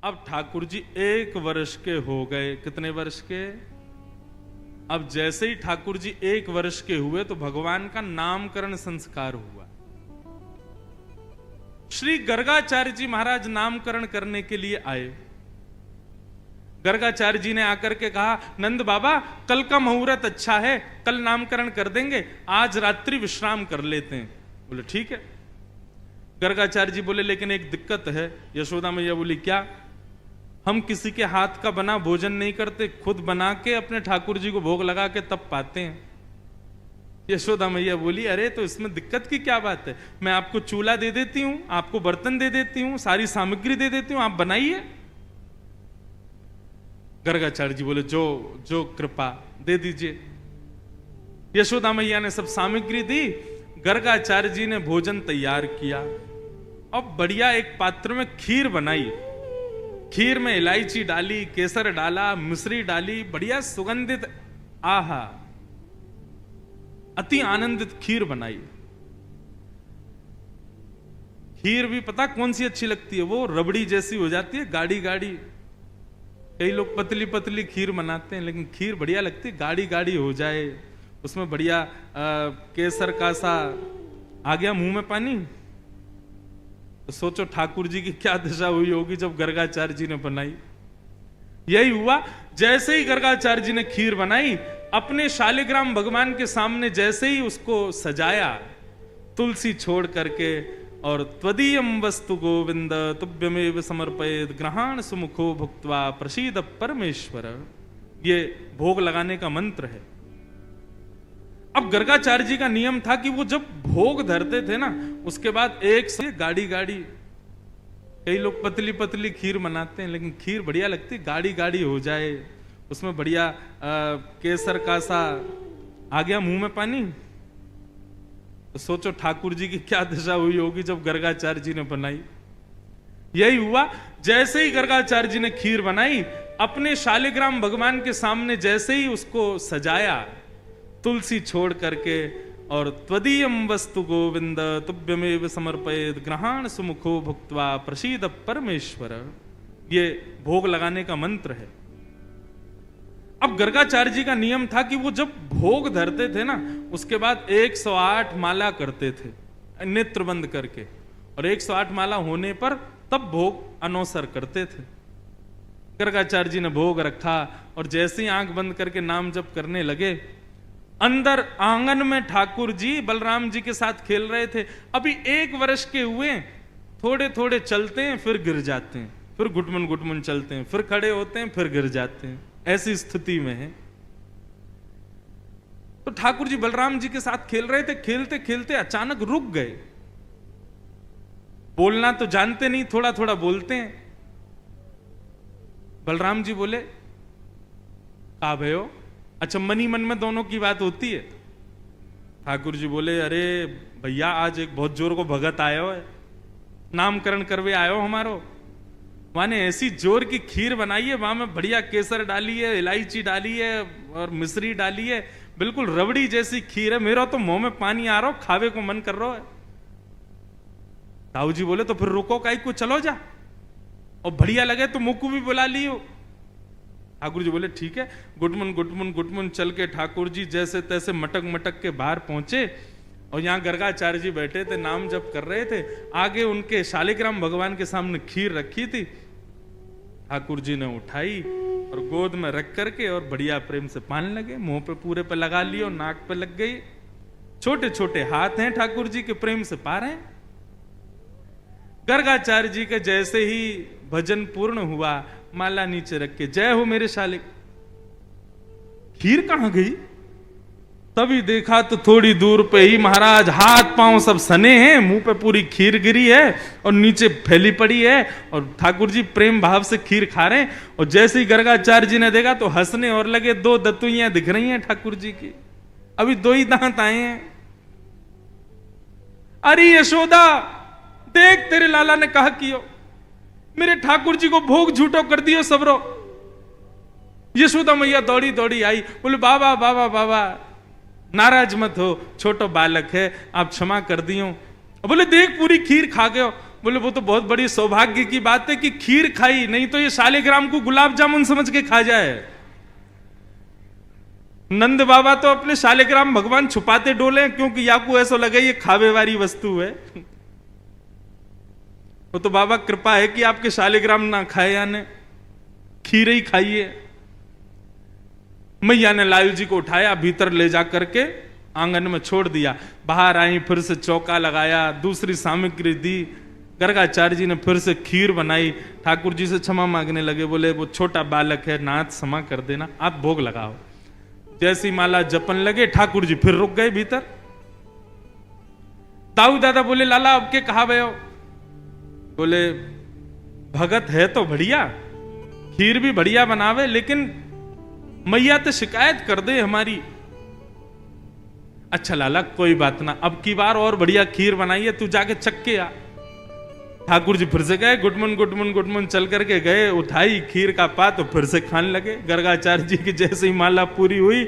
अब ठाकुर जी 1 वर्ष के हो गए। कितने वर्ष के? अब जैसे ही ठाकुर जी 1 वर्ष के हुए तो भगवान का नामकरण संस्कार हुआ। श्री गर्गाचार्य जी महाराज नामकरण करने के लिए आए। गर्गाचार्य जी ने आकर के कहा, नंद बाबा कल का मुहूर्त अच्छा है, कल नामकरण कर देंगे, आज रात्रि विश्राम कर लेते हैं। बोले ठीक है। गर्गाचार्य जी बोले लेकिन एक दिक्कत है। यशोदा मैया बोली क्या? हम किसी के हाथ का बना भोजन नहीं करते, खुद बना के अपने ठाकुर जी को भोग लगा के तब पाते हैं। यशोदा मैया बोली अरे तो इसमें दिक्कत की क्या बात है, मैं आपको चूल्हा दे देती हूं, आपको बर्तन दे देती हूं, सारी सामग्री दे देती हूं, आप बनाइए। गर्गाचार्य जी बोले जो जो कृपा, दे दीजिए। यशोदा मैया ने सब सामग्री दी, गर्गाचार्य जी ने भोजन तैयार किया। अब बढ़िया एक पात्र में खीर बनाई। खीर में इलायची डाली, केसर डाला, मिश्री डाली, बढ़िया सुगंधित, आहा अति आनंदित खीर बनाई। खीर भी पता कौन सी अच्छी लगती है? वो रबड़ी जैसी हो जाती है, गाढ़ी गाढ़ी। कई लोग पतली पतली खीर बनाते हैं, लेकिन खीर बढ़िया लगती है, गाढ़ी गाढ़ी हो जाए, उसमें बढ़िया केसर का सा आ गया मुंह में पानी। तो सोचो ठाकुर जी की क्या दशा हुई होगी जब गर्गाचार्य जी ने बनाई। यही हुआ, जैसे ही गर्गाचार्य जी ने खीर बनाई, अपने शालिग्राम भगवान के सामने जैसे ही उसको सजाया, तुलसी छोड़ करके, और त्वदीयम वस्तु गोविंद तुभ्यमेव समर्पयेत् ग्रहाण सुमुखो भुक्त्वा प्रसीद परमेश्वर, ये भोग लगाने का मंत्र है। अब गर्गाचार्य जी का नियम था कि वो जब भोग धरते थे ना, उसके बाद एक से गाढ़ी गाढ़ी, कई लोग पतली पतली खीर बनाते हैं, लेकिन खीर बढ़िया लगती है, गाढ़ी गाढ़ी हो जाए, उसमें बढ़िया केसर का सा आ गया मुंह में पानी। तो सोचो ठाकुर जी की क्या दशा हुई होगी जब गर्गाचार्य जी ने बनाई। यही हुआ, जैसे ही गर्गाचार्य जी ने खीर बनाई, अपने शालिग्राम भगवान के सामने जैसे ही उसको सजाया, तुलसी छोड़ करके, और त्वदीयम वस्तु गोविंद तुभ्यमेव समर्पयेत् ग्रहाण सुमुखो भुक्त्वा प्रसीद परमेश्वर, ये भोग लगाने का मंत्र है। अब गर्गाचार्य जी का नियम था कि वो जब भोग धरते थे ना, उसके बाद 108 माला करते थे नेत्र बंद करके, और 108 माला होने पर तब भोग अनौसर करते थे। गर्गाचार्य जी ने भोग रखा, और जैसे ही आंख बंद करके नाम जप करने लगे, अंदर आंगन में ठाकुर जी बलराम जी के साथ खेल रहे थे। अभी 1 वर्ष के हुए, थोड़े थोड़े चलते हैं फिर गिर जाते हैं, फिर घुटमुन घुटमुन चलते हैं, फिर खड़े होते हैं, फिर गिर जाते हैं, ऐसी स्थिति में है। तो ठाकुर जी बलराम जी के साथ खेल रहे थे, खेलते खेलते अचानक रुक गए। बोलना तो जानते नहीं, थोड़ा थोड़ा बोलते हैं। बलराम जी बोले का भयो? अच्छा, मनी मन में दोनों की बात होती है। ठाकुर जी बोले अरे भैया आज एक बहुत जोर को भगत आयो है, नामकरण करवे आयो हमारो, माने ऐसी जोर की खीर बनाई है, वहां में बढ़िया केसर डाली है, इलायची डाली है और मिश्री डाली है, बिल्कुल रबड़ी जैसी खीर है। मेरा तो मुंह में पानी आ रहा हो, खावे को मन कर रहा है। ताऊ जी बोले तो फिर रुको काई को, चलो जा, और बढ़िया लगे तो मुक्कू भी बुला लियो। ठाकुर जी बोले ठीक है। गुटमुन गुटमुन गुटमुन चल के ठाकुर जी जैसे तैसे मटक मटक के बाहर पहुंचे, और यहां गर्गाचार्य जी बैठे थे, नाम जप कर रहे थे। आगे उनके शालिग्राम भगवान के सामने खीर रखी थी। ठाकुर जी ने उठाई और गोद में रख करके और बढ़िया प्रेम से पान लगे, मुंह पे पूरे पे लगा लियो, नाक पे लग गई। छोटे छोटे हाथ हैं ठाकुर जी के, प्रेम से पा रहे हैं। गर्गाचार्य जी के जैसे ही भजन पूर्ण हुआ, माला नीचे रख के जय हो मेरे शालिक, खीर कहां गई? तभी देखा तो थोड़ी दूर पे ही महाराज हाथ पांव सब सने हैं, मुंह पे पूरी खीर गिरी है और नीचे फैली पड़ी है, और ठाकुर जी प्रेम भाव से खीर खा रहे हैं। और जैसे ही गर्गाचार्य जी ने देखा तो हंसने और लगे। 2 दतुइयां दिख रही हैं ठाकुर जी की, अभी 2 ही दांत आए हैं। अरे यशोदा देख, तेरे लाला ने कहा कियो, मेरे ठाकुर जी को भोग झूठो कर दियो सबरो। यशोदा मैया दौड़ी दौड़ी आई, बोले बाबा बाबा बाबा नाराज मत हो, छोटो बालक है, आप क्षमा कर दियो। बोले देख पूरी खीर खा गए हो। बोले वो तो बहुत बड़ी सौभाग्य की बात है कि खीर खाई, नहीं तो ये शालिग्राम को गुलाब जामुन समझ के खा जाए। नंद बाबा तो अपने शालिग्राम भगवान छुपाते डोले, क्योंकि याकू ऐसा लगे ये खावे वाली वस्तु है। वो तो बाबा कृपा है कि आपके शालिग्राम ना खाए, यानी खीर ही खाइए। मैया ने लाल जी को उठाया, भीतर ले जा करके आंगन में छोड़ दिया। बाहर आई, फिर से चौका लगाया, दूसरी सामग्री दी। गर्गाचार्य जी ने फिर से खीर बनाई। ठाकुर जी से क्षमा मांगने लगे, बोले वो छोटा बालक है, नाथ क्षमा कर देना, आप भोग लगाओ। जैसी माला जपन लगे, ठाकुर जी फिर रुक गए भीतर। ताऊ दादा बोले, लाला अब के कहा गए हो? बोले भगत है तो बढ़िया, खीर भी बढ़िया बनावे, लेकिन मैया तो शिकायत कर दे हमारी। अच्छा लाला कोई बात ना, अब की बार और बढ़िया खीर बनाइए, तू जाके चख के आ। ठाकुर जी फिर से गए, गुडमुन गुडमुन गुडमुन चल करके गए, उठाई खीर का पात, तो फिर से खाने लगे। गर्गाचार्य जी की जैसे ही माला पूरी हुई,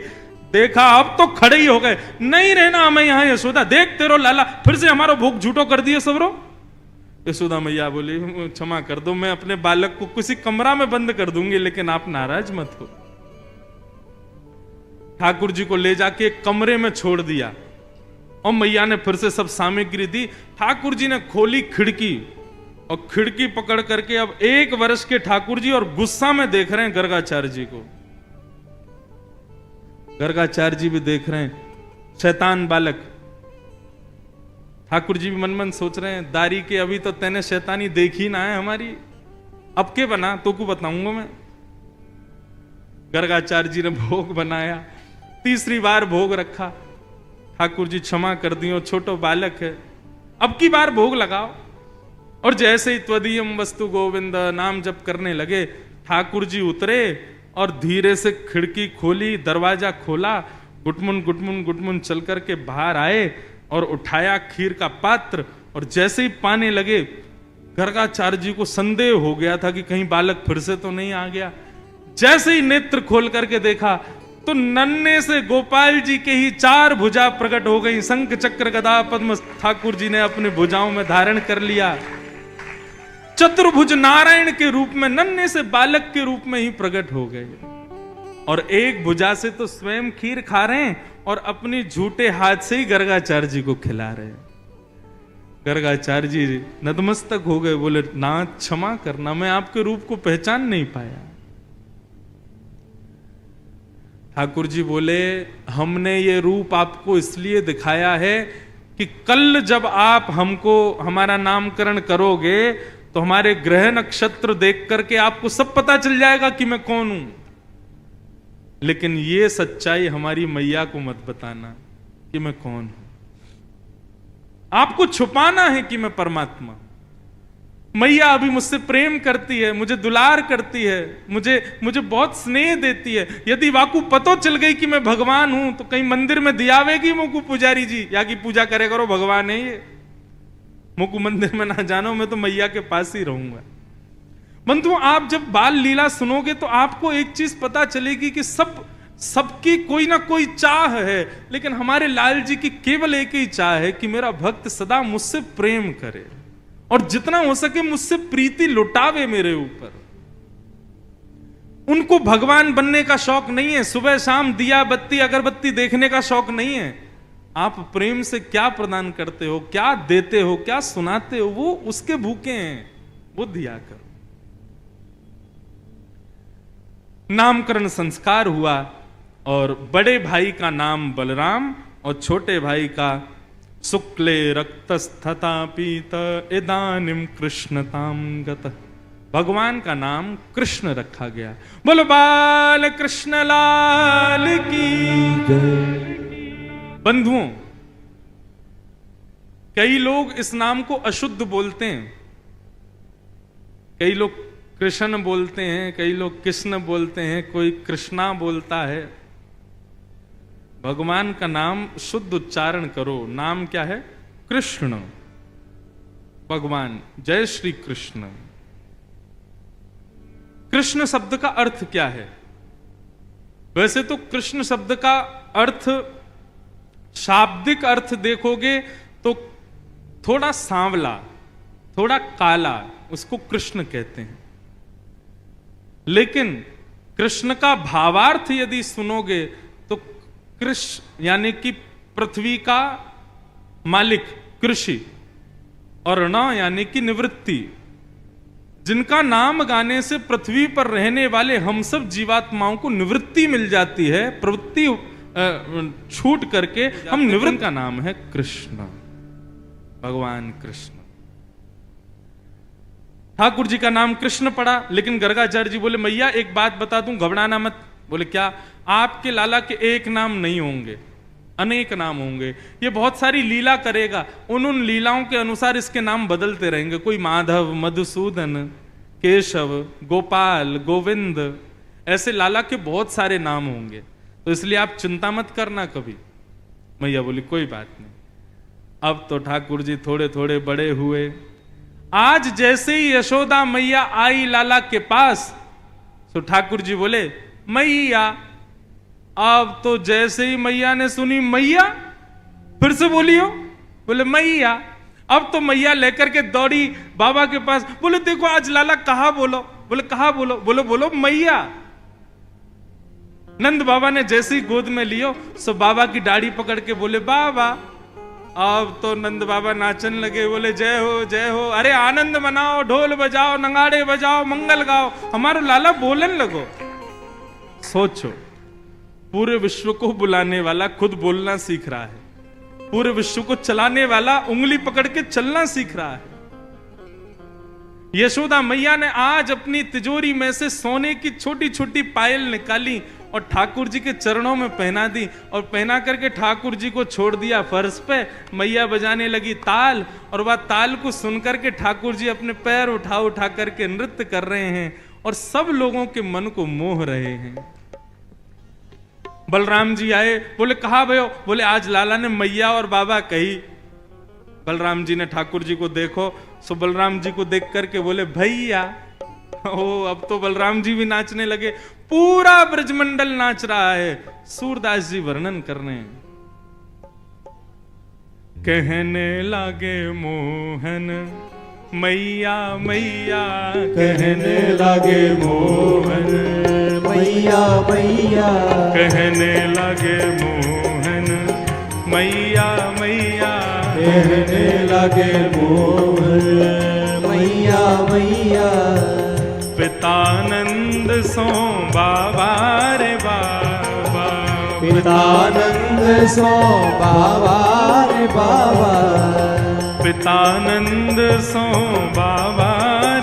देखा अब तो खड़े ही हो गए, नहीं रहना हमें यहाँ यशोदा, देखते रहो लाला फिर से हमारा भोग झूठो कर दिए सबरो। यशोदा मैया बोली क्षमा कर दो, मैं अपने बालक को किसी कमरा में बंद कर दूंगी, लेकिन आप नाराज मत हो। ठाकुर जी को ले जाके एक कमरे में छोड़ दिया और मैया ने फिर से सब सामग्री दी। ठाकुर जी ने खोली खिड़की और खिड़की पकड़ करके अब 1 वर्ष के ठाकुर जी और गुस्सा में देख रहे हैं गर्गाचार्य जी को। गर्गाचार्य जी भी देख रहे हैं, शैतान बालक। ठाकुर जी भी मन मन सोच रहे हैं, दारी के अभी तो तेने शैतानी देखी ना है हमारी, अब के बना तो को बताऊंगा मैं। गर्गाचार्य जी ने भोग बनाया, तीसरी बार भोग रखा। ठाकुर जी क्षमा कर दियो, छोटो बालक है, अब की बार भोग लगाओ। और जैसे ही त्वदीयम वस्तु गोविंद नाम जप करने लगे, ठाकुर जी उतरे और धीरे से खिड़की खोली, दरवाजा खोला, गुटमुन गुटमुन गुटमुन चल करके बाहर आए और उठाया खीर का पात्र। और जैसे ही पाने लगे, गर्गाचार्य जी को संदेह हो गया था कि कहीं बालक फिर से तो नहीं आ गया। जैसे ही नेत्र खोल करके देखा तो नन्हे से गोपाल जी के ही 4 भुजा प्रकट हो गई। शंख चक्र गदा पद्म ठाकुर जी ने अपने भुजाओं में धारण कर लिया। चतुर्भुज नारायण के रूप में नन्हे से बालक के रूप में ही प्रकट हो गए। और एक भुजा से तो स्वयं खीर खा रहे हैं और अपनी झूठे हाथ से ही गर्गाचार्य जी को खिला रहे हैं। गर्गाचार्य जी नतमस्तक हो गए, बोले नाथ क्षमा करना, मैं आपके रूप को पहचान नहीं पाया। ठाकुर जी बोले हमने ये रूप आपको इसलिए दिखाया है कि कल जब आप हमको हमारा नामकरण करोगे तो हमारे ग्रह नक्षत्र देख करके आपको सब पता चल जाएगा कि मैं कौन हूं। लेकिन ये सच्चाई हमारी मैया को मत बताना कि मैं कौन हूं। आपको छुपाना है कि मैं परमात्मा। मैया अभी मुझसे प्रेम करती है, मुझे दुलार करती है, मुझे बहुत स्नेह देती है। यदि वाकू पतो चल गई कि मैं भगवान हूं तो कहीं मंदिर में दियावेगी मुकु पुजारी जी, या की पूजा करे करो, भगवान है ये, मुकु मंदिर में ना जानो, मैं तो मैया के पास ही रहूंगा। बंधु आप जब बाल लीला सुनोगे तो आपको एक चीज पता चलेगी कि सबकी कोई ना कोई चाह है, लेकिन हमारे लाल जी की केवल एक ही चाह है कि मेरा भक्त सदा मुझसे प्रेम करे और जितना हो सके मुझसे प्रीति लुटावे मेरे ऊपर। उनको भगवान बनने का शौक नहीं है, सुबह शाम दिया बत्ती अगरबत्ती देखने का शौक नहीं है। आप प्रेम से क्या प्रदान करते हो, क्या देते हो, क्या सुनाते हो, वो उसके भूखे हैं, वो दिया करो। नामकरण संस्कार हुआ और बड़े भाई का नाम बलराम और छोटे भाई का शुक्ले रक्तस्थता पीत इदानिम कृष्णताम गत, भगवान का नाम कृष्ण रखा गया। बोलो बाल कृष्ण लाल की जय। बंधुओं, कई लोग इस नाम को अशुद्ध बोलते हैं, कई लोग कृष्ण बोलते हैं, कई लोग कृष्ण बोलते हैं, कोई कृष्णा बोलता है। भगवान का नाम शुद्ध उच्चारण करो। नाम क्या है? कृष्ण, भगवान, जय श्री कृष्ण। कृष्ण शब्द का अर्थ क्या है? वैसे तो कृष्ण शब्द का अर्थ, शाब्दिक अर्थ देखोगे तो थोड़ा सांवला, थोड़ा काला, उसको कृष्ण कहते हैं। लेकिन कृष्ण का भावार्थ यदि सुनोगे तो कृष्ण यानी कि पृथ्वी का मालिक कृषि, और ण यानी कि निवृत्ति, जिनका नाम गाने से पृथ्वी पर रहने वाले हम सब जीवात्माओं को निवृत्ति मिल जाती है, प्रवृत्ति छूट करके हम निवृत्त, का नाम है कृष्ण, भगवान कृष्ण। ठाकुर जी का नाम कृष्ण पड़ा, लेकिन गर्गाचार्य जी बोले मैया एक बात बता दूं, घबराना मत। बोले क्या? आपके लाला के एक नाम नहीं होंगे, अनेक नाम होंगे। ये बहुत सारी लीला करेगा, उन लीलाओं के अनुसार इसके नाम बदलते रहेंगे। कोई माधव, मधुसूदन, केशव, गोपाल, गोविंद, ऐसे लाला के बहुत सारे नाम होंगे, तो इसलिए आप चिंता मत करना कभी। मैया बोली कोई बात नहीं। अब तो ठाकुर जी थोड़े थोड़े बड़े हुए। आज जैसे ही यशोदा मैया आई लाला के पास, तो ठाकुर जी बोले मैया। अब तो जैसे ही मैया ने सुनी मैया, फिर से बोलियो, बोले मैया। अब तो मैया लेकर के दौड़ी बाबा के पास, बोले देखो आज लाला कहा बोलो। बोले कहा बोलो? बोलो बोलो मैया। नंद बाबा ने जैसे ही गोद में लियो, सो बाबा की दाढ़ी पकड़ के बोले बाबा। अब तो नंद बाबा नाचन लगे, बोले जय हो जय हो, अरे आनंद मनाओ, ढोल बजाओ, नगाड़े बजाओ, मंगल गाओ, हमारा लाला बोलन लगो। सोचो, पूरे विश्व को बुलाने वाला खुद बोलना सीख रहा है, पूरे विश्व को चलाने वाला उंगली पकड़ के चलना सीख रहा है। यशोदा मैया ने आज अपनी तिजोरी में से सोने की छोटी छोटी पायल निकाली और ठाकुर जी के चरणों में पहना दी, और पहना करके ठाकुर जी को छोड़ दिया फर्श पे। मैया बजाने लगी ताल, और वह ताल को सुनकर के ठाकुर जी अपने पैर उठा उठा करके नृत्य कर रहे हैं और सब लोगों के मन को मोह रहे हैं। बलराम जी आए, बोले कहा भयो? बोले आज लाला ने मैया और बाबा कही। बलराम जी ने ठाकुर जी को देखो, सो बलराम जी को देख करके बोले भैया। ओ, अब तो बलराम जी भी नाचने लगे, पूरा ब्रजमंडल नाच रहा है। सूरदास जी वर्णन कर रहे हैं, कहने लागे मोहन मैया मैया, कहने लागे मोहन मैया मैया, कहने लागे मोहन मैया मैया, कहने लागे मोहन मैया मैया। पितानंद सो बाबा रे बाबा, पितानंद सो बाबा रे बाबा, पितानंद सो बाबा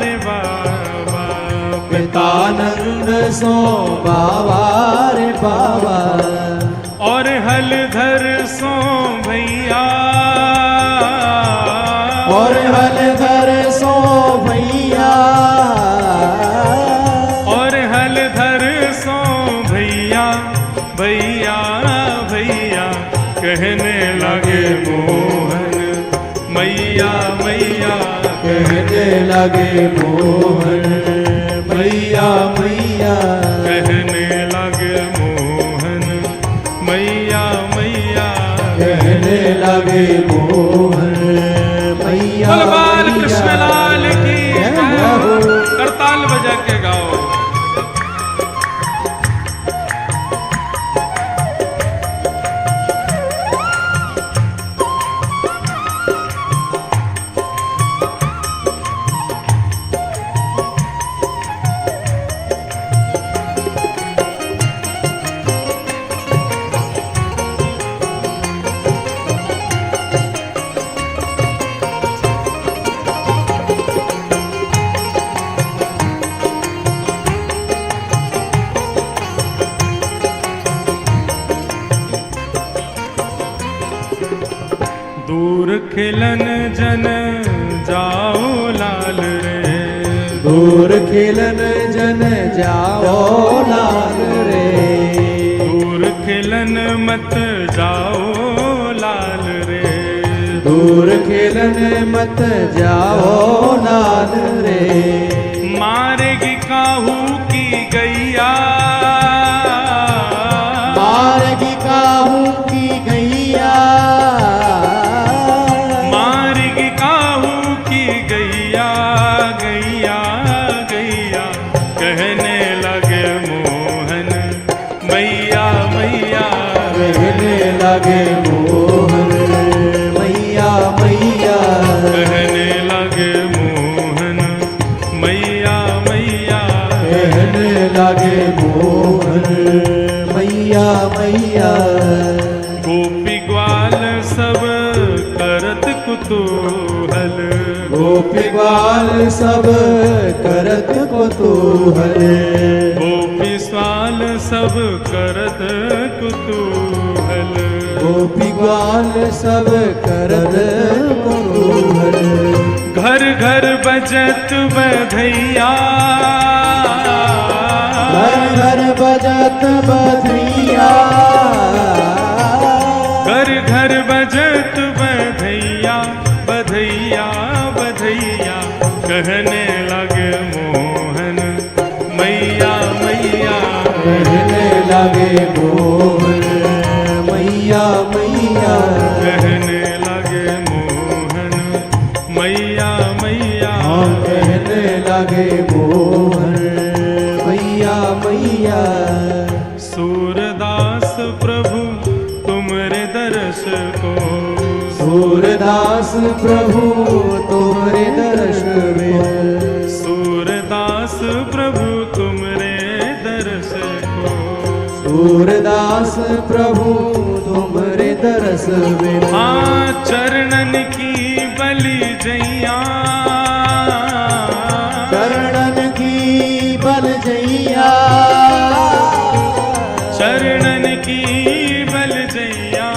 रे बाबा, पितानंद सो बाबा रे बाबा। और हलधर सो भैया, और हलधर सो भैया, और हलधर सो भैया भैया भैया, कहने लगे मोहन मैया मैया, कहने लगे मोहन मैया मैया, कहने लगे मोहन मैया मैया, कहने लगे मोहन मैया बोल बाल मैया। कृष्ण लाल की जय। करताल बजा के गाओ। दूर खिलन जन जाओ लाल रे, दूर खिलन जन जाओ लाल रे, दूर खिलन मत जाओ लाल रे, दूर खिलन मत जाओ लाल रे। मारेगी काहू की गैया, मारेगी काहू की गैया, मारेगी काहू की गैया, लागे मोहन मैया मैया कहने लगे मोहन मैया मैया कहने लागे मोहन मैया मैया गोपी ग्वाल सब करत कुतूहल गोपी ग्वाल सब करत कुतूहल गोपी स्वाल सब करत कुतूहल गोपी ग्वाल सब करत कुतूहल घर घर बजत बधैया घर घर बजत बधैया घर घर बजत बधैया बधैया बधैया कहने लगे मोहन मैया मैया कहने लगे मोहन मैया मैया कहने लगे मोहन मैया मैया हाँ कहने लगे मोहन मैया मैया सूरदास प्रभु तुमरे दर्श को सूरदास प्रभु तुम्हारे दर्श में सूरदास प्रभु तुमरे दर्श को सूरदास प्रभु तुम्हारे दर्श में हाँ चरणन की बलि जैया चरणन की बल जैया चरणन की बल जैया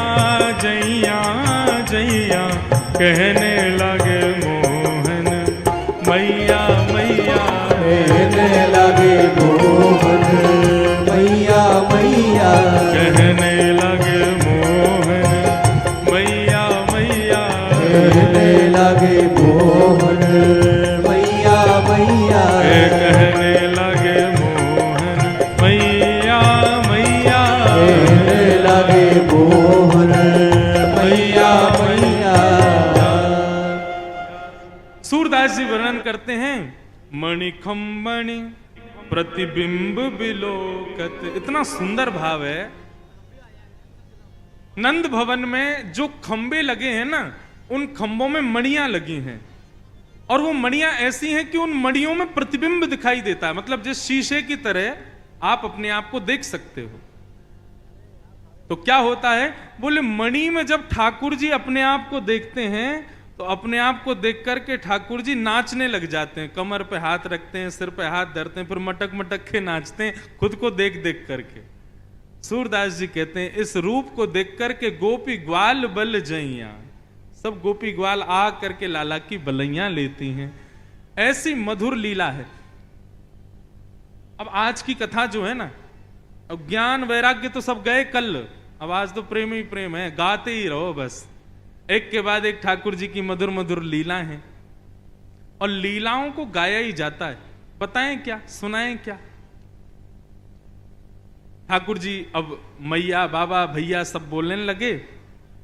जैया जैया कहने लगे मोहन मैया मैया कहने लगे मोहन मैया मैया कहने लगे मोहन मैया मैया कहने लगे मोहन मैया मैया कहने लगे मोहन मैया मैया कहने लगे मोहन मैया मैया सूरदास जी वर्णन करते हैं मणिखंबणि प्रतिबिंब बिलोकत। इतना सुंदर भाव है। नंद भवन में जो खंबे लगे हैं ना, उन खंबों में मणियां लगी हैं और वो मणियां ऐसी हैं कि उन मणियों में प्रतिबिंब दिखाई देता है। मतलब जिस शीशे की तरह आप अपने आप को देख सकते हो। तो क्या होता है, बोले मणि में जब ठाकुर जी अपने आप को देखते हैं तो अपने आप को देख करके ठाकुर जी नाचने लग जाते हैं। कमर पे हाथ रखते हैं, सिर पे हाथ धरते हैं, फिर मटक मटक के नाचते हैं खुद को देख देख करके। सूरदास जी कहते हैं इस रूप को देख करके गोपी ग्वाल बल जैया, सब गोपी ग्वाल आ करके लाला की बलैया लेती हैं। ऐसी मधुर लीला है। अब आज की कथा जो है ना, अब ज्ञान वैराग्य तो सब गए कल, अब आज तो प्रेम ही प्रेम है, गाते ही रहो बस। एक के बाद एक ठाकुर जी की मधुर मधुर लीला है और लीलाओं को गाया ही जाता है। बताएं क्या, सुनाएं क्या। ठाकुर जी अब मैया बाबा भैया सब बोलने लगे।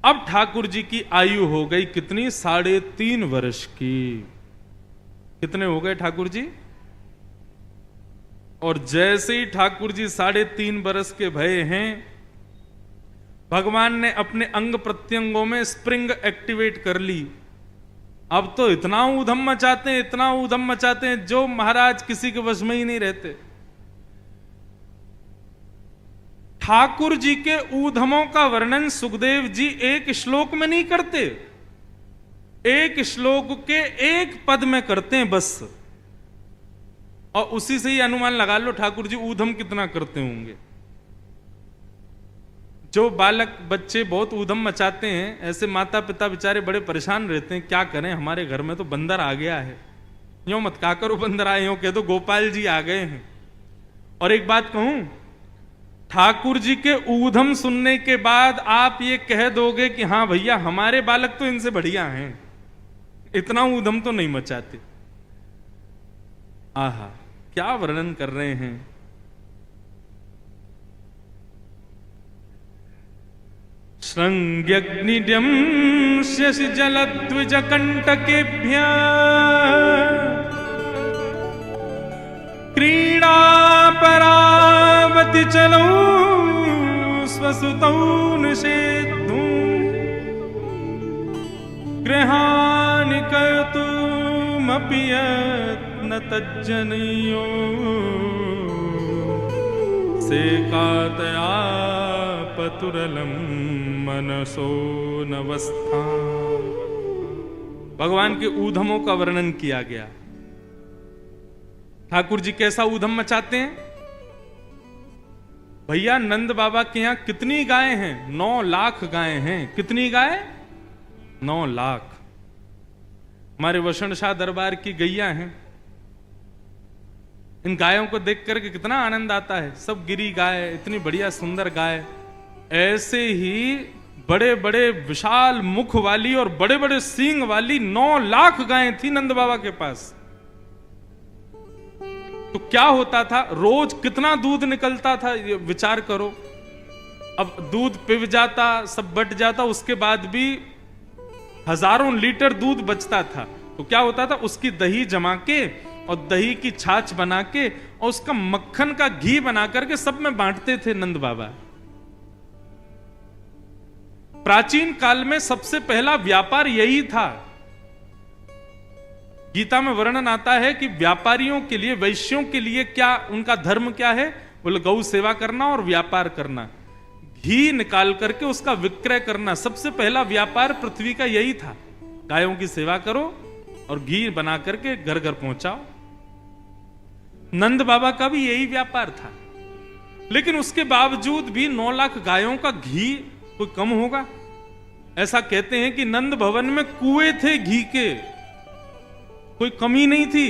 अब ठाकुर जी की आयु हो गई कितनी, 3.5 वर्ष की। कितने हो गए ठाकुर जी? और जैसे ही ठाकुर जी 3.5 वर्ष के भये हैं, भगवान ने अपने अंग प्रत्यंगों में स्प्रिंग एक्टिवेट कर ली। अब तो इतना ऊधम मचाते हैं, इतना ऊधम मचाते हैं, जो महाराज किसी के वश में ही नहीं रहते। ठाकुर जी के ऊधमों का वर्णन सुखदेव जी एक श्लोक में नहीं करते, एक श्लोक के एक पद में करते हैं बस। और उसी से ही अनुमान लगा लो ठाकुर जी ऊधम कितना करते होंगे। जो बालक बच्चे बहुत ऊधम मचाते हैं, ऐसे माता पिता बेचारे बड़े परेशान रहते हैं। क्या करें, हमारे घर में तो बंदर आ गया है। यूं मत कहा करो बंदर आए, यूं कह दो गोपाल जी आ गए हैं। और एक बात कहूं, ठाकुर जी के ऊधम सुनने के बाद आप ये कह दोगे कि हाँ भैया हमारे बालक तो इनसे बढ़िया हैं, इतना ऊधम तो नहीं मचाते। आहा, क्या वर्णन कर रहे हैं। श्रृंग्यग्निड्यं शशि जलद्विज कंटकेभ्य क्रीड़ा परावति चलो स्वसुतौ निषेद्धुं गृहाणि कर्तुमपि यत्न तज्जनयो सेकातया पतुरलं मनसो नवस्था। भगवान के ऊधमों का वर्णन किया गया। ठाकुर जी कैसा ऊधम मचाते हैं? भैया नंद बाबा के यहां कितनी गायें हैं? 9 लाख गायें हैं। कितनी गाय? 9 लाख। हमारे वसण शाह दरबार की गैया हैं। इन गायों को देख करके कितना आनंद आता है। सब गिरी गाय, इतनी बढ़िया सुंदर गाय। ऐसे ही बड़े बड़े विशाल मुख वाली और बड़े बड़े सींग वाली 9 लाख गायें थी नंद बाबा के पास। तो क्या होता था? रोज कितना दूध निकलता था, ये विचार करो। अब दूध पिव जाता, सब बट जाता, उसके बाद भी हजारों लीटर दूध बचता था। तो क्या होता था? उसकी दही जमा के और दही की छाछ बना के और उसका मक्खन का घी बना करके सब में बांटते थे नंद बाबा। प्राचीन काल में सबसे पहला व्यापार यही था। गीता में वर्णन आता है कि व्यापारियों के लिए, वैश्यों के लिए क्या उनका धर्म क्या है? बोले गौ सेवा करना और व्यापार करना, घी निकाल करके उसका विक्रय करना। सबसे पहला व्यापार पृथ्वी का यही था। गायों की सेवा करो और घी बना करके घर घर पहुंचाओ। नंद बाबा का भी यही व्यापार था। लेकिन उसके बावजूद भी 9 लाख गायों का घी कोई कम होगा? ऐसा कहते हैं कि नंद भवन में कुएं थे घी के, कोई कमी नहीं थी।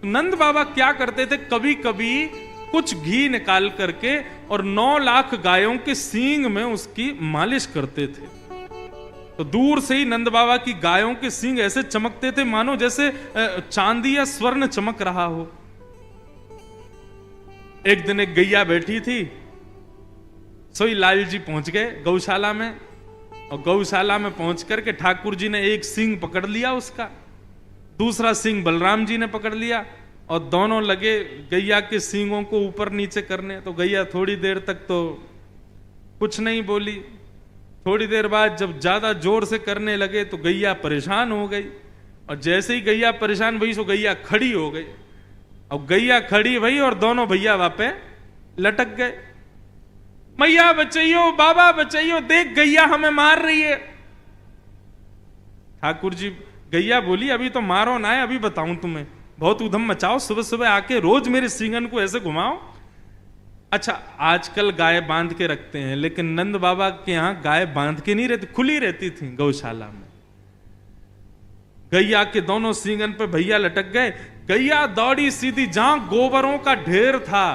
नंद बाबा क्या करते थे? कभी कभी कुछ घी निकाल करके और 9 लाख गायों के सींग में उसकी मालिश करते थे। तो दूर से ही नंद बाबा की गायों के सींग ऐसे चमकते थे मानो जैसे चांदी या स्वर्ण चमक रहा हो। एक दिन एक गैया बैठी थी, सोई लाल जी पहुंच गए गौशाला में, और गौशाला में पहुंच करके ठाकुर जी ने एक सींग पकड़ लिया उसका, दूसरा सींग बलराम जी ने पकड़ लिया और दोनों लगे गैया के सींगों को ऊपर नीचे करने। तो गैया थोड़ी देर तक तो कुछ नहीं बोली। थोड़ी देर बाद जब ज्यादा जोर से करने लगे तो गैया परेशान हो गई, और जैसे ही गैया परेशान हुई तो गैया खड़ी हो गई। अब गैया खड़ी भई और दोनों भैया वहां पे लटक गए। मैया बचाइयो, बाबा बचाइयो, देख गैया हमें मार रही है। ठाकुर जी, गैया बोली अभी तो मारो ना है, अभी बताऊं तुम्हें, बहुत उधम मचाओ, सुबह सुबह आके रोज मेरे सींगन को ऐसे घुमाओ। अच्छा, आजकल गाय बांध के रखते हैं, लेकिन नंद बाबा के यहां गाय बांध के नहीं रहती, खुली रहती थी गौशाला में। गैया के दोनों सींगन पे भैया लटक गए। गैया दौड़ी सीधी जहां गोबरों का ढेर था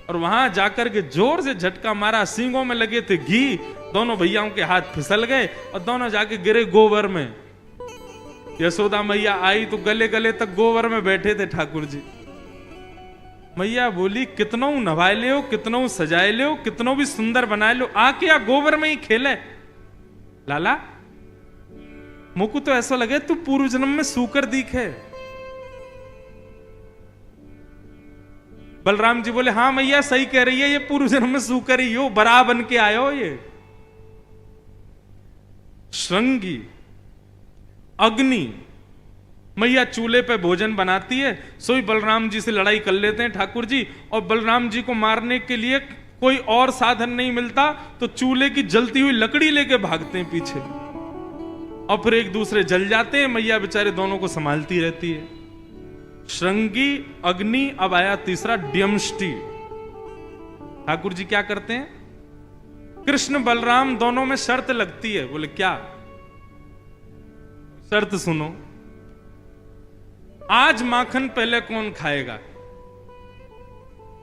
और वहां जाकर के जोर से झटका मारा। सींगों में लगे थे घी, दोनों भैयाओं के हाथ फिसल गए और दोनों जाके गिरे गोबर में। यशोदा मैया आई तो गले गले तक गोबर में बैठे थे ठाकुर जी। मैया बोली कितनों नवाए ले हो, कितनों सजाए ले हो, कितनों भी सुंदर बनाए लो, आके या गोबर में ही खेले। लाला मुकु तो ऐसा लगे तू पूर्व जन्म में सूकर दिखे। बलराम जी बोले हाँ मैया सही कह रही है, ये पूर्व जन्म में सूकर ही हो, बरा बन के आयो। ये श्रृंगी अग्नि मैया चूल्हे पे भोजन बनाती है, सोई बलराम जी से लड़ाई कर लेते हैं ठाकुर जी। और बलराम जी को मारने के लिए कोई और साधन नहीं मिलता तो चूल्हे की जलती हुई लकड़ी लेके भागते हैं पीछे, और फिर एक दूसरे जल जाते हैं। मैया बेचारे दोनों को संभालती रहती है। श्रृंगी अग्नि, अब आया तीसरा ड्यमष्टि। ठाकुर जी क्या करते हैं? कृष्ण बलराम दोनों में शर्त लगती है। बोले क्या शर्त? सुनो, आज माखन पहले कौन खाएगा?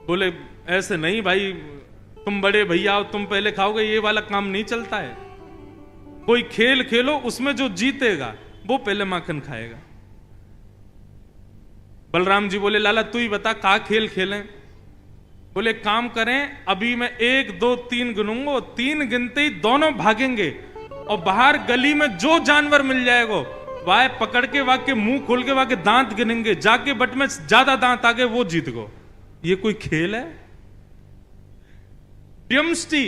बोले ऐसे नहीं भाई, तुम बड़े भैया हो, तुम पहले खाओगे, ये वाला काम नहीं चलता है। कोई खेल खेलो, उसमें जो जीतेगा वो पहले माखन खाएगा। बलराम जी बोले लाला तू ही बता का खेल खेलें? बोले काम करें, अभी मैं 1 2 3 गिनूंगा, 3 गिनते ही दोनों भागेंगे और बाहर गली में जो जानवर मिल जाएगा वाह पकड़ के वहां के मुंह खोल के वहां के दांत गिनेंगे, जाके बट में ज्यादा दांत आ गए वो जीत गो। ये कोई खेल है? ड्यमष्टी,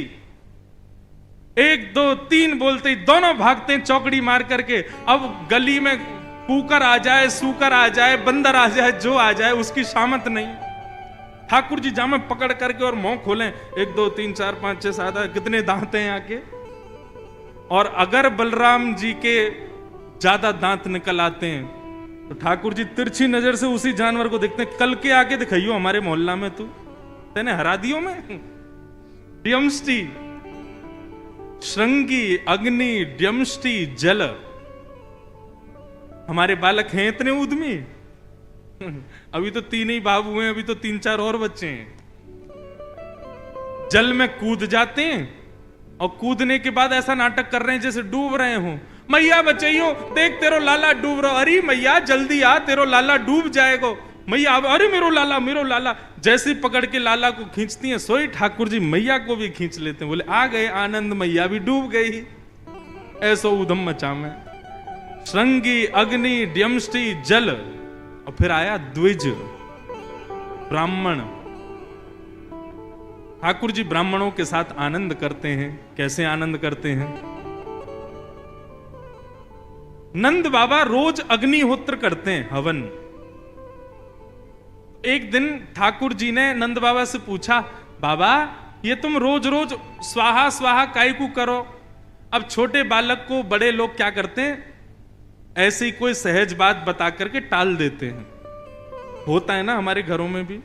1 2 3 बोलते ही दोनों भागते हैं चौकड़ी मार करके। अब गली में कुकर आ जाए, सूकर आ जाए, बंदर आ जाए, जो आ जाए उसकी शामत नहीं। ठाकुर जी जामे पकड़ करके और मुंह खोलें, 1 2 3 4 5 6 7 8 कितने दांत हैं आके। और अगर बलराम जी के ज्यादा दांत निकल आते हैं तो ठाकुर जी तिरछी नजर से उसी जानवर को देखते हैं, कल के आके दिखाइयो हमारे मोहल्ला में तू, तेने हरा दियो में। ड्यमष्टी, श्रृंगी, अग्नि, ड्यमष्टी, जल। हमारे बालक हैं इतने उद्यमी। अभी तो 3 ही बाबू हैं, अभी तो 3 4 और बच्चे हैं। जल में कूद जाते हैं और कूदने के बाद ऐसा नाटक कर रहे हैं जैसे डूब रहे हो। मैया बचाइयो, देख तेरो लाला डूब रहा। अरे मैया जल्दी आ, तेरो लाला डूब जाएगा। मैया अरे मेरो लाला, मेरो लाला। जैसे पकड़ के लाला को खींचती हैं, सोई ठाकुर जी मैया को भी खींच लेते हैं। बोले आ गए आनंद, मैया भी डूब गई। ऐसो उधम मचा में। श्रृंगी, अग्नि, ड्यमष्टी, जल, और फिर आया द्विज, ब्राह्मण। ठाकुर जी ब्राह्मणों के साथ आनंद करते हैं। कैसे आनंद करते हैं? नंद बाबा रोज अग्निहोत्र करते हैं, हवन। एक दिन ठाकुर जी ने नंद बाबा से पूछा, बाबा ये तुम रोज रोज स्वाहा स्वाहा काय को करो? अब छोटे बालक को बड़े लोग क्या करते हैं, ऐसे ही कोई सहज बात बता करके टाल देते हैं। होता है ना हमारे घरों में भी,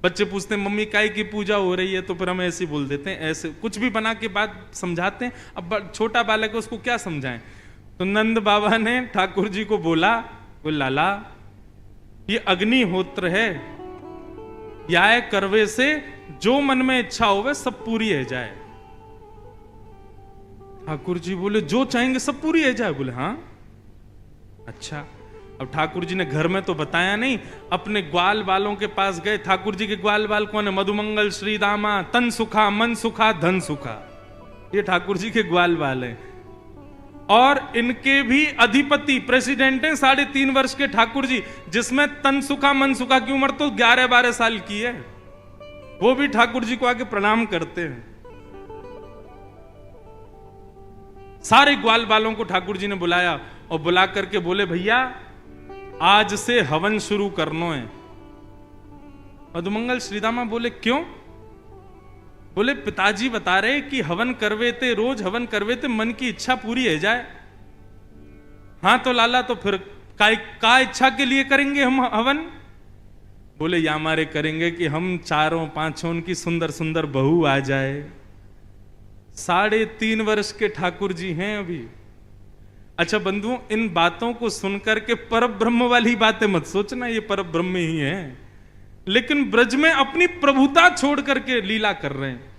बच्चे पूछते हैं मम्मी काय की पूजा हो रही है, तो फिर हम ऐसे ही बोल देते हैं, ऐसे कुछ भी बना के बात समझाते हैं। अब छोटा बालक है, उसको क्या समझाएं? तो नंद बाबा ने ठाकुर जी को बोला, लाला ये अग्निहोत्र है, या करवे से जो मन में इच्छा होवे सब पूरी है जाए। ठाकुर जी बोले जो चाहेंगे सब पूरी है जाए? बोले हाँ। अच्छा, अब ठाकुर जी ने घर में तो बताया नहीं, अपने ग्वाल बालों के पास गए। ठाकुर जी के ग्वाल बाल कौन है? मधुमंगल, श्रीदामा, तन सुखा, मन सुखा, धन सुखा, ये ठाकुर जी के ग्वाल बाल हैं। और इनके भी अधिपति प्रेसिडेंट हैं 3.5 वर्ष के ठाकुर जी, जिसमें तन सुखा मन सुखा की उम्र तो 11-12 साल की है। वो भी ठाकुर जी को आके प्रणाम करते हैं। सारे ग्वाल बालों को ठाकुर जी ने बुलाया और बुला करके बोले भैया आज से हवन शुरू करना है। मधुमंगल श्रीदामा बोले क्यों? बोले पिताजी बता रहे कि हवन करवे थे, रोज हवन करवे थे, मन की इच्छा पूरी है जाए। हाँ तो लाला तो फिर का इच्छा के लिए करेंगे हम हवन? बोले या हमारे करेंगे कि हम 4-5 की सुंदर सुंदर बहू आ जाए। 3.5 वर्ष के ठाकुर जी हैं अभी। अच्छा बंधुओं, इन बातों को सुनकर के परब्रह्म वाली बातें मत सोचना, ये परब्रह्म ही है, लेकिन ब्रज में अपनी प्रभुता छोड़ करके लीला कर रहे हैं।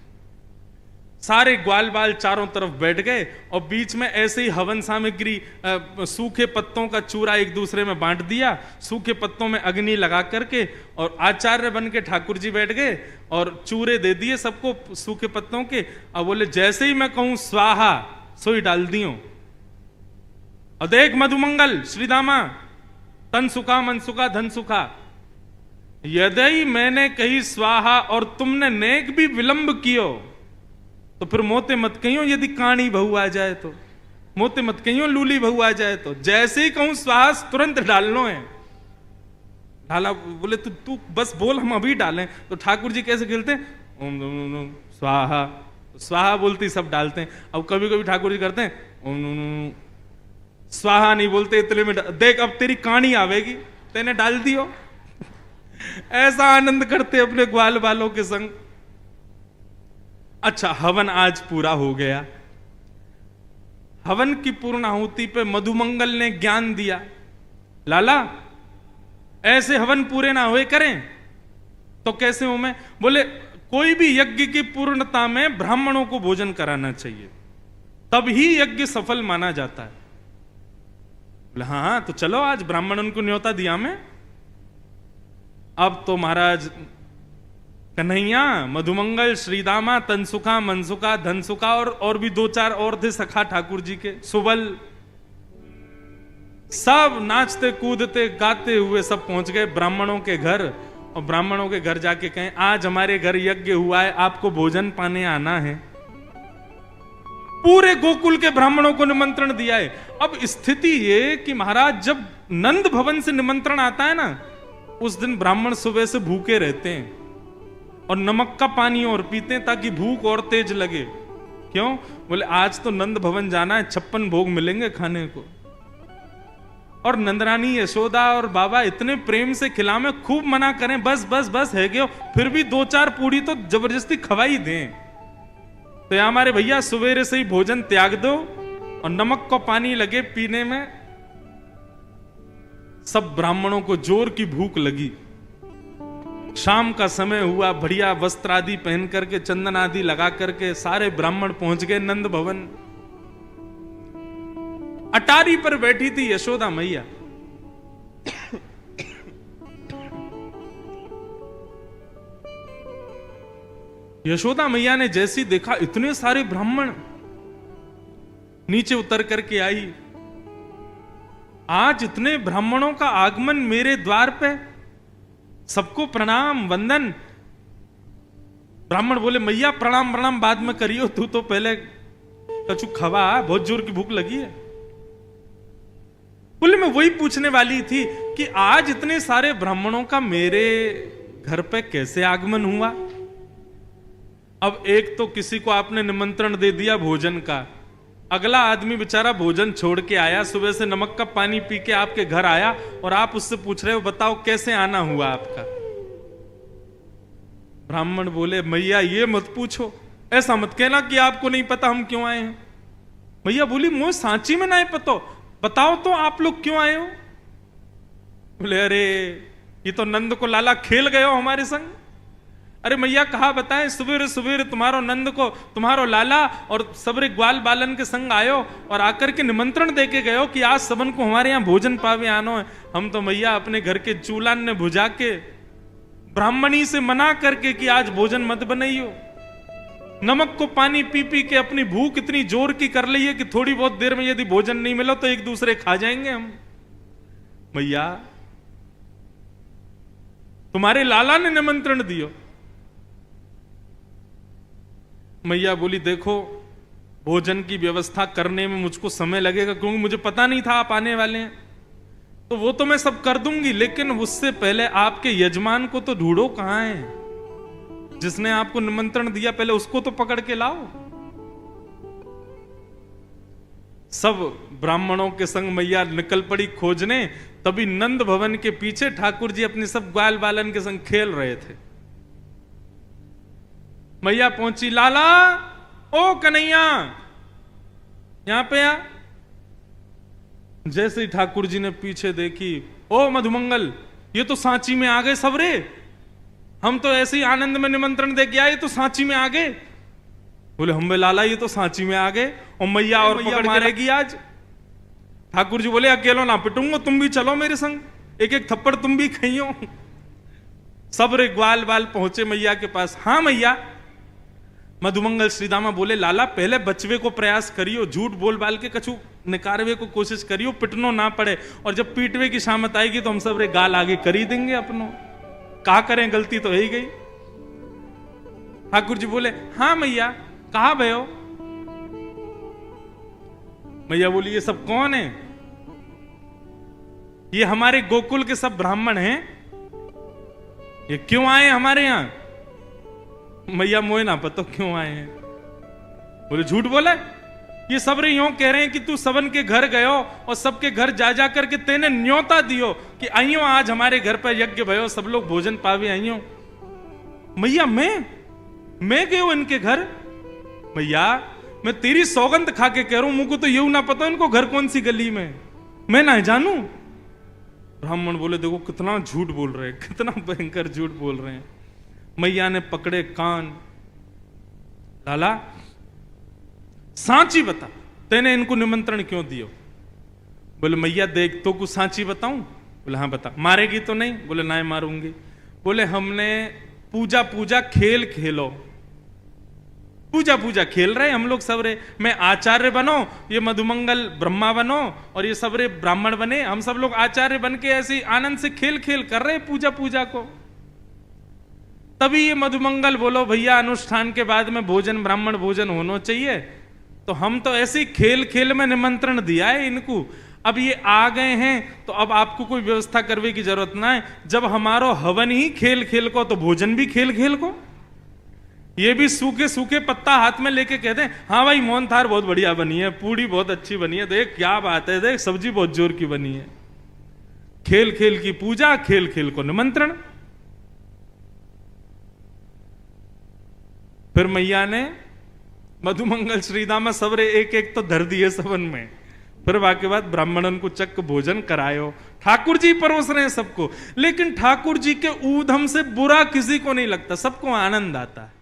सारे ग्वाल बाल चारों तरफ बैठ गए और बीच में ऐसे ही हवन सामग्री, सूखे पत्तों का चूरा एक दूसरे में बांट दिया, सूखे पत्तों में अग्नि लगा करके, और आचार्य बन के ठाकुर जी बैठ गए और चूरे दे दिए सबको सूखे पत्तों के। अब बोले जैसे ही मैं कहूं स्वाहा सोई डाल दियो। और देख मधुमंगल श्रीदामा, तन सुखा मन सुखा धन सुखा, यदि मैंने कही स्वाहा और तुमने नेक भी विलंब कियो तो फिर मोते मत कहियो यदि काणी बहू आ जाए तो, मोते मत कहियो लूली बहू आ जाए तो, जैसे ही कहूं स्वाहा तुरंत डालनो है। ढाला बोले तू बस बोल हम अभी डालें। तो ठाकुर जी कैसे खेलते हैं, ओम ओम स्वाहा, स्वाहा बोलते सब डालते हैं। अब कभी कभी ठाकुर जी करते हैं ओम स्वाहा नहीं बोलते, इतने में देख अब तेरी कहानी आवेगी, तेने डाल दियो। ऐसा आनंद करते अपने ग्वाल बालों के संग। अच्छा, हवन आज पूरा हो गया। हवन की पूर्णाहुति पे मधुमंगल ने ज्ञान दिया, लाला ऐसे हवन पूरे ना हुए करें तो कैसे हो? मैं बोले कोई भी यज्ञ की पूर्णता में ब्राह्मणों को भोजन कराना चाहिए, तभी यज्ञ सफल माना जाता है। बोले हाँ तो चलो आज ब्राह्मण उनको न्योता दिया मैं। अब तो महाराज कन्हैया, मधुमंगल, श्रीदामा, तनसुखा, मनसुखा, धनसुखा और भी 2-4 और थे सखा ठाकुर जी के, सुबल, सब नाचते कूदते गाते हुए सब पहुंच गए ब्राह्मणों के घर। और ब्राह्मणों के घर जाके कहें आज हमारे घर यज्ञ हुआ है, आपको भोजन पाने आना है। पूरे गोकुल के ब्राह्मणों को निमंत्रण दिया है। अब स्थिति ये कि महाराज जब नंद भवन से निमंत्रण आता है ना, उस दिन ब्राह्मण सुबह से भूखे रहते हैं और नमक का पानी और पीते हैं ताकि भूख और तेज लगे। क्यों? बोले आज तो नंद भवन जाना है, 56 भोग मिलेंगे खाने को। और नंदरानी यशोदा और बाबा इतने प्रेम से खिलावे, खूब मना करें बस बस बस है गयो, फिर भी 2-4 पूड़ी तो जबरदस्ती खवाई दें। तो या हमारे भैया सवेरे से ही भोजन त्याग दो और नमक को पानी लगे पीने में। सब ब्राह्मणों को जोर की भूख लगी। शाम का समय हुआ, बढ़िया वस्त्र आदि पहन करके, चंदन आदि लगा करके सारे ब्राह्मण पहुंच गए नंद भवन। अटारी पर बैठी थी यशोदा मैया। यशोदा मैया ने जैसी देखा इतने सारे ब्राह्मण, नीचे उतर करके आई। आज इतने ब्राह्मणों का आगमन मेरे द्वार पे, सबको प्रणाम वंदन। ब्राह्मण बोले मैया प्रणाम प्रणाम बाद में करियो, तू तो पहले कछु खवा, बहुत जोर की भूख लगी है। बोले मैं वही पूछने वाली थी कि आज इतने सारे ब्राह्मणों का मेरे घर पे कैसे आगमन हुआ। अब एक तो किसी को आपने निमंत्रण दे दिया भोजन का, अगला आदमी बेचारा भोजन छोड़ के आया, सुबह से नमक का पानी पी के आपके घर आया और आप उससे पूछ रहे हो बताओ कैसे आना हुआ आपका। ब्राह्मण बोले मैया ये मत पूछो, ऐसा मत कहना कि आपको नहीं पता हम क्यों आए हैं। मैया बोली मुझे सांची में नहीं पता, बताओ तो आप लोग क्यों आए हो। बोले अरे ये तो नंद को लाला खेल गए हो हमारे संग। अरे मैया कहा बताएं, सुबेरे सुबेरे तुम्हारो नंद को तुम्हारो लाला और सबरे ग्वाल बालन के संग आयो और आकर के निमंत्रण देके गयो कि आज सबन को हमारे यहाँ भोजन पावे आनो है। हम तो मैया अपने घर के चूल्हान ने बुझा के ब्राह्मणी से मना करके कि आज भोजन मत बनाइयो। नमक को पानी पी पी के अपनी भूख इतनी जोर की कर ली है कि थोड़ी बहुत देर में यदि भोजन नहीं मिला तो एक दूसरे खा जाएंगे हम। मैया तुम्हारे लाला ने निमंत्रण दियो। मैया बोली देखो भोजन की व्यवस्था करने में मुझको समय लगेगा क्योंकि मुझे पता नहीं था आप आने वाले हैं, तो वो तो मैं सब कर दूंगी, लेकिन उससे पहले आपके यजमान को तो ढूंढो कहां है, जिसने आपको निमंत्रण दिया पहले उसको तो पकड़ के लाओ। सब ब्राह्मणों के संग मैया निकल पड़ी खोजने। तभी नंद भवन के पीछे ठाकुर जी अपने सब ग्वाल बालन के संग खेल रहे थे। मैया पहुंची, लाला ओ कन्हैया यहां पे आ। जैसे ही ठाकुर जी ने पीछे देखी, ओ मधुमंगल ये तो सांची में आ गए सब रे, हम तो ऐसे ही आनंद में निमंत्रण दे के आए, ये तो सांची में आ गए। बोले हम बे लाला ये तो सांची में आ गए और मैया और पकड़ मारेगी आज। ठाकुर जी बोले अकेलो ना पिटूंगा, तुम भी चलो मेरे संग, एक एक थप्पड़ तुम भी खाइयो। सब रे ग्वाल बाल पहुंचे मैया के पास। हाँ मैया। मधुमंगल श्रीदामा बोले लाला पहले बचवे को प्रयास करियो, झूठ बोल बाल के कछु निकारवे को कोशिश करियो, पिटनो ना पड़े, और जब पीटवे की शामत आएगी तो हम सब रे गाल आगे कर ही देंगे अपनो, कहा करें गलती तो है ही गई। ठाकुर जी बोले हाँ मैया कहा भयो। मैया बोली ये सब कौन है। ये हमारे गोकुल के सब ब्राह्मण हैं, ये क्यों आए हमारे यहां। मैया मोए ना पता क्यों आए हैं। बोले झूठ बोला, ये सब रे यूं कह रहे हैं कि तू सबन के घर गयो और सबके घर जा जा करके तेने न्योता दियो कि आइयो आज हमारे घर पर यज्ञ भयो, सब लोग भोजन पावे आइयो। मैया मैं गयो इनके घर। मैया मैं तेरी सौगंध खा के कह रहा हूं, मुझको तो यूं ना पता इनको घर कौन सी गली में, मैं ना जानू। ब्राह्मण बोले देखो कितना झूठ बोल रहे हैं, कितना भयंकर झूठ बोल रहे हैं। मैया ने पकड़े कान, लाला सांची बता तेने इनको निमंत्रण क्यों दियो। बोले मैया देख तो कुछ सांची बताऊं। बोले हाँ बता। मारेगी तो नहीं। बोले ना मारूंगी। बोले हमने पूजा पूजा खेल खेलो, पूजा पूजा खेल रहे हम लोग सब रे, मैं आचार्य बनो, ये मधुमंगल ब्रह्मा बनो और ये सब रे ब्राह्मण बने, हम सब लोग आचार्य बन के ऐसे आनंद से खेल खेल कर रहे पूजा पूजा को। तभी ये मधुमंगल बोलो भैया अनुष्ठान के बाद में भोजन ब्राह्मण भोजन होना चाहिए। तो हम तो ऐसे ही खेल खेल में निमंत्रण दिया है इनको, अब ये आ गए हैं तो अब आपको कोई व्यवस्था करने की जरूरत ना है। जब हमारो हवन ही खेल खेल को तो भोजन भी खेल खेल को। ये भी सूखे सूखे पत्ता हाथ में लेके कहते हैं हाँ भाई मोहन थार बहुत बढ़िया बनी है, पूड़ी बहुत अच्छी बनी है, देख क्या बात है, देख सब्जी बहुत जोर की बनी है। खेल खेल की पूजा, खेल खेल को निमंत्रण। फिर मैया ने मधुमंगल श्रीदामा सबरे एक एक तो धर दिए सबन में। फिर वाके बाद ब्राह्मणन को चक्क भोजन करायो। ठाकुर जी परोस रहे हैं सबको, लेकिन ठाकुर जी के ऊधम से बुरा किसी को नहीं लगता, सबको आनंद आता है।